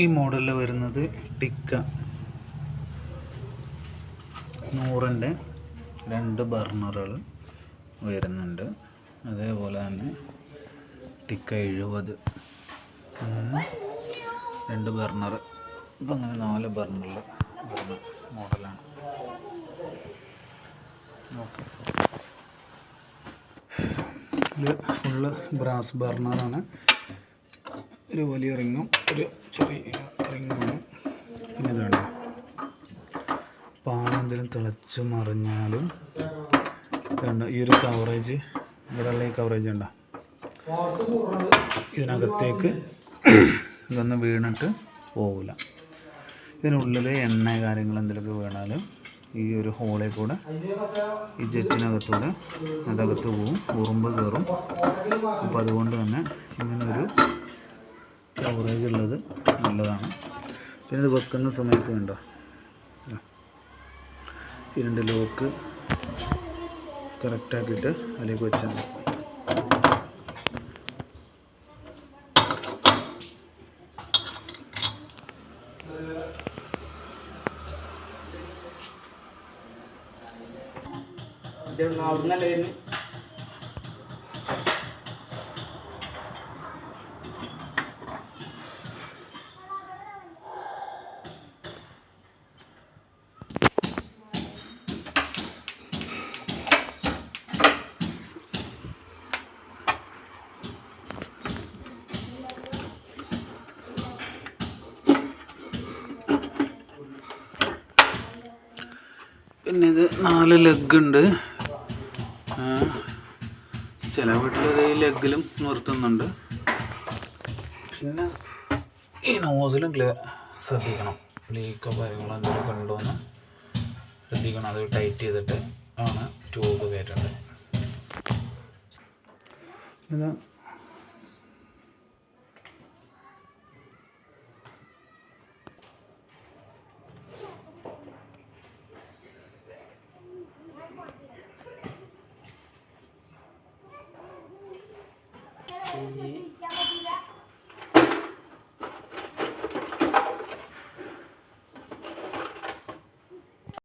ഈ മോഡലിൽ വരുന്നത് ടിക്ക 100-ൻ്റെ 2 ബർണറുകൾ വരുന്നുണ്ട്. അതേപോലെ തന്നെ ടിക്ക 70 2 ബർണർ. ഇപ്പം അങ്ങനെ 4 ബർണറിൽ വരുന്ന മോഡലാണ്. ഓക്കെ, ഇത് ഫുള്ള് ബ്രാസ് ബർണറാണ്. ഒരു വലിയ റിങ്ങും ഒരു ചെറിയ റിങ്ങുമാണ്. പിന്നെ ഇതാണ് പാലെന്തെങ്കിലും തിളച്ച് മറിഞ്ഞാലും ഇതുണ്ട്. ഈ ഒരു കവറേജ്, ഇവിടെയുള്ള ഈ കവറേജ് ഉണ്ടോ, ഇതിനകത്തേക്ക് ഇതൊന്നും വീണിട്ട് പോകില്ല. ഇതിനുള്ളിൽ എണ്ണ കാര്യങ്ങൾ എന്തെങ്കിലുമൊക്കെ വീണാലും ഈ ഒരു ഹോളിൽ കൂടെ, ഈ ജെറ്റിനകത്തൂടെ അതകത്ത് പോവും, ഉറുമ്പ് കയറും. അപ്പോൾ അതുകൊണ്ട് തന്നെ ഇങ്ങനൊരു കവറേജ് ഉള്ളത് നല്ലതാണ്. പിന്നെ ഇത് വെക്കുന്ന സമയത്ത് വേണ്ട ഈ 2 ലോക്ക് കറക്റ്റാക്കിയിട്ട് അതിലേക്ക് വെച്ചാൽ മതി. പിന്നെ ഇത് 4 ലെഗ് ഉണ്ട്. ചില വീട്ടിൽ ഈ ലെഗിലും നിർത്തുന്നുണ്ട്. പിന്നെ ഈ നോസിലും ശ്രദ്ധിക്കണം, ലീക്കോ കാര്യങ്ങളോ എന്തെങ്കിലും ഉണ്ടോയെന്ന് ശ്രദ്ധിക്കണം. അത് ടൈറ്റ് ചെയ്തിട്ട് ആണ് ട്യൂബ് കയറ്റേണ്ടത്. ഇത്